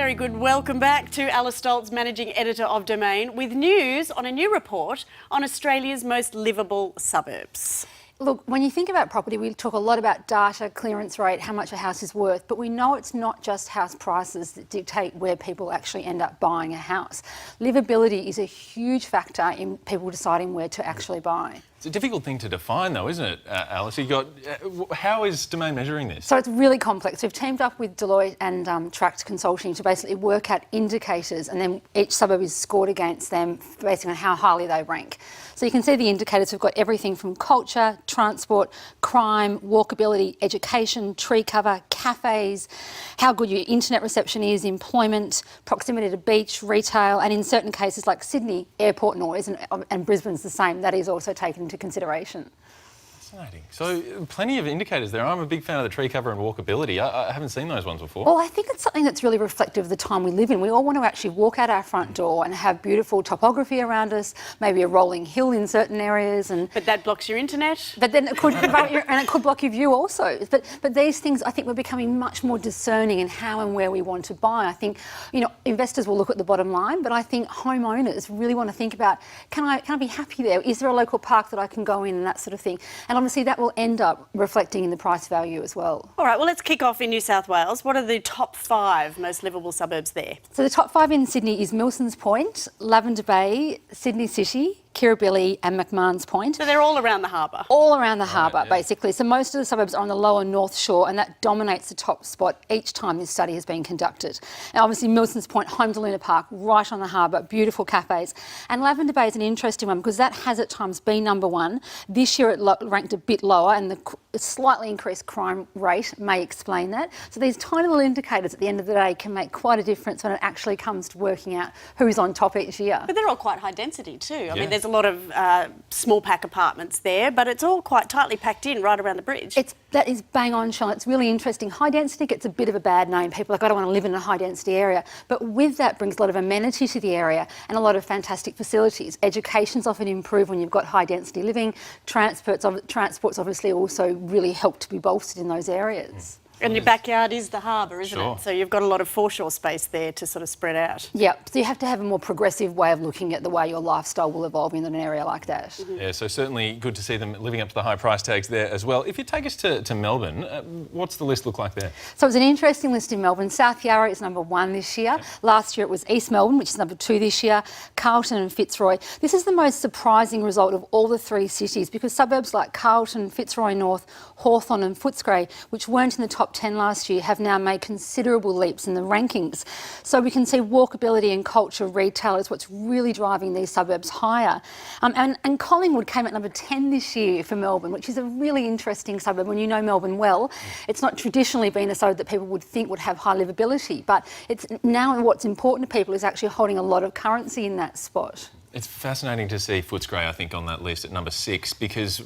Very good. Welcome back to Alice Stolz, Managing Editor of Domain, with news on a new report on Australia's most livable suburbs. Look, when you think about property, we talk a lot about data, clearance rate, how much a house is worth, but we know it's not just house prices that dictate where people actually end up buying a house. Livability is a huge factor in people deciding where to actually buy. It's a difficult thing to define though, isn't it, Alice? How is Domain measuring this? So it's really complex. We've teamed up with Deloitte and Tract Consulting to basically work out indicators, and then each suburb is scored against them based on how highly they rank. So you can see the indicators. We've got everything from culture, transport, crime, walkability, education, tree cover, cafes, how good your internet reception is, employment, proximity to beach, retail, and in certain cases like Sydney, airport noise, and Brisbane's the same. That is also taken into consideration. Fascinating. So plenty of indicators there. I'm a big fan of the tree cover and walkability. I haven't seen those ones before. Well, I think it's something that's really reflective of the time we live in. We all want to actually walk out our front door and have beautiful topography around us, maybe a rolling hill in certain areas. But that blocks your internet. But then it could, and it could block your view also. But these things, I think we're becoming much more discerning in how and where we want to buy. I think, investors will look at the bottom line, but I think homeowners really want to think about, can I be happy there? Is there a local park that I can go in and that sort of thing? And obviously that will end up reflecting in the price value as well. All right, well, let's kick off in New South Wales. What are the top 5 most livable suburbs there? So the top 5 in Sydney is Milsons Point, Lavender Bay, Sydney City, Kirribilli and McMahon's Point. So they're all around the harbour? All around the harbour, basically. So most of the suburbs are on the lower North Shore, and that dominates the top spot each time this study has been conducted. Now, obviously, Milsons Point, home to Luna Park, right on the harbour, beautiful cafes. And Lavender Bay is an interesting one because that has at times been number 1. This year it ranked a bit lower, and the slightly increased crime rate may explain that. So these tiny little indicators at the end of the day can make quite a difference when it actually comes to working out who's on top each year. But they're all quite high density too. I mean, there's a lot of small pack apartments there, but it's all quite tightly packed in right around the bridge. That is bang on, Sean. It's really interesting. High density gets a bit of a bad name. People are like, I don't want to live in a high density area. But with that brings a lot of amenity to the area and a lot of fantastic facilities. Education's often improved when you've got high density living. Transport's obviously also really helped to be bolstered in those areas. And your backyard is the harbour, isn't Sure. it? So you've got a lot of foreshore space there to sort of spread out. Yeah, so you have to have a more progressive way of looking at the way your lifestyle will evolve in an area like that. Mm-hmm. Yeah, so certainly good to see them living up to the high price tags there as well. If you take us to Melbourne, what's the list look like there? So it's an interesting list in Melbourne. South Yarra is number 1 this year. Yep. Last year it was East Melbourne, which is number 2 this year, Carlton and Fitzroy. This is the most surprising result of all the 3 cities because suburbs like Carlton, Fitzroy North, Hawthorn and Footscray, which weren't in the top 10 last year, have now made considerable leaps in the rankings. So we can see walkability and culture retail is what's really driving these suburbs higher. And Collingwood came at number 10 this year for Melbourne, which is a really interesting suburb. When you know Melbourne well, it's not traditionally been a suburb that people would think would have high livability, but it's now what's important to people is actually holding a lot of currency in that spot. It's fascinating to see Footscray, I think, on that list at number 6 because,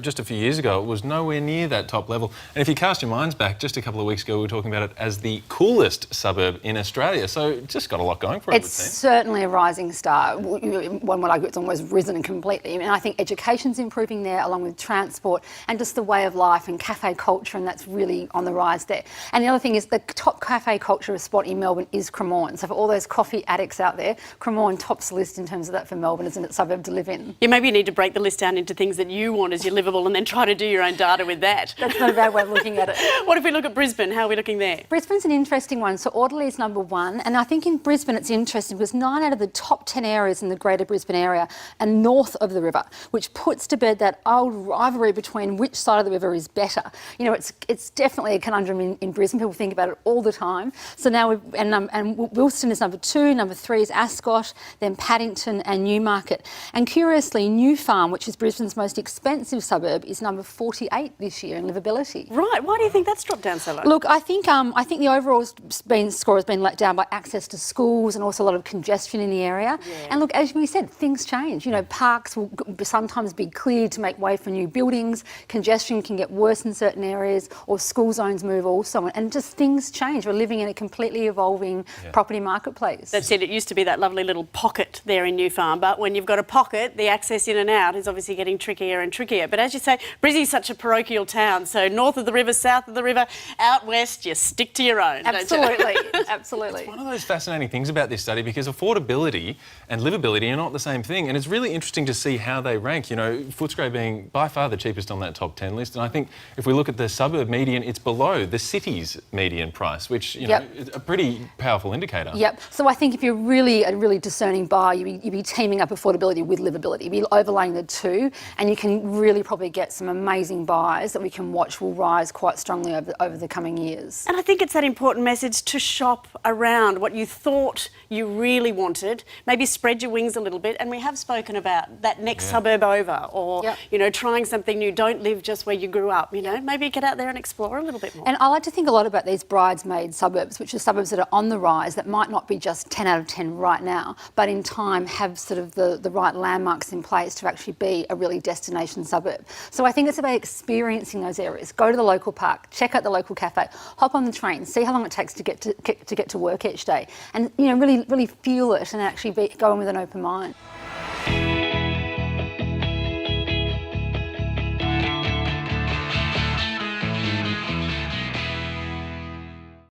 just a few years ago it was nowhere near that top level. And if you cast your minds back, just a couple of weeks ago we were talking about it as the coolest suburb in Australia. So it's just got a lot going for it, It's certainly a rising star. One would argue it's almost risen completely. I mean, I think education's improving there along with transport and just the way of life and cafe culture, and that's really on the rise there. And the other thing is the top cafe culture spot in Melbourne is Cremorne. So for all those coffee addicts out there, Cremorne tops the list in terms of that for Melbourne as a suburb to live in. Yeah, maybe you need to break the list down into things that you want as your livable and then try to do your own data with that. That's not a bad way of looking at it. What if we look at Brisbane? How are we looking there? Brisbane's an interesting one. So Orderly is number 1. And I think in Brisbane it's interesting because 9 out of the top 10 areas in the greater Brisbane area are north of the river, which puts to bed that old rivalry between which side of the river is better. It's definitely a conundrum in Brisbane. People think about it all the time. So now and Wilston is number 2, number 3 is Ascot, then Paddington and Newmarket. And curiously, New Farm, which is Brisbane's most expensive suburb, is number 48 this year in livability. Right. Why do you think that's dropped down so low? Look, I think the overall score has been let down by access to schools and also a lot of congestion in the area. Yeah. And look, as we said, things change. Parks will sometimes be cleared to make way for new buildings. Congestion can get worse in certain areas, or school zones move also, and just things change. We're living in a completely evolving property marketplace. That's it. It used to be that lovely little pocket there in New Farm. but when you've got a pocket, the access in and out is obviously getting trickier and trickier. But as you say, Brizzy's such a parochial town, so north of the river, south of the river, out west, you stick to your own. Absolutely, absolutely. One of those fascinating things about this study, because affordability and livability are not the same thing, and it's really interesting to see how they rank. You know, Footscray being by far the cheapest on that top 10 list, and I think if we look at the suburb median, it's below the city's median price, which, you know, is a pretty powerful indicator. Yep. So I think if you're really a really discerning buyer, you'd be teaming up affordability with livability. You'd be overlaying the two, and you can really probably get some amazing buys that we can watch will rise quite strongly over the coming years. And I think it's that important message to shop around what you thought you really wanted, maybe spread your wings a little bit, and we have spoken about that next suburb over, or, you know, trying something new. Don't live just where you grew up, you know, maybe get out there and explore a little bit more. And I like to think a lot about these bridesmaid suburbs, which are suburbs that are on the rise that might not be just 10 out of 10 right now, but in time have sort of the right landmarks in place to actually be a really destination suburb. So I think it's about experiencing those areas. Go to the local park, check out the local cafe, hop on the train, see how long it takes to get to work each day, and, you know, really feel it and actually go in with an open mind.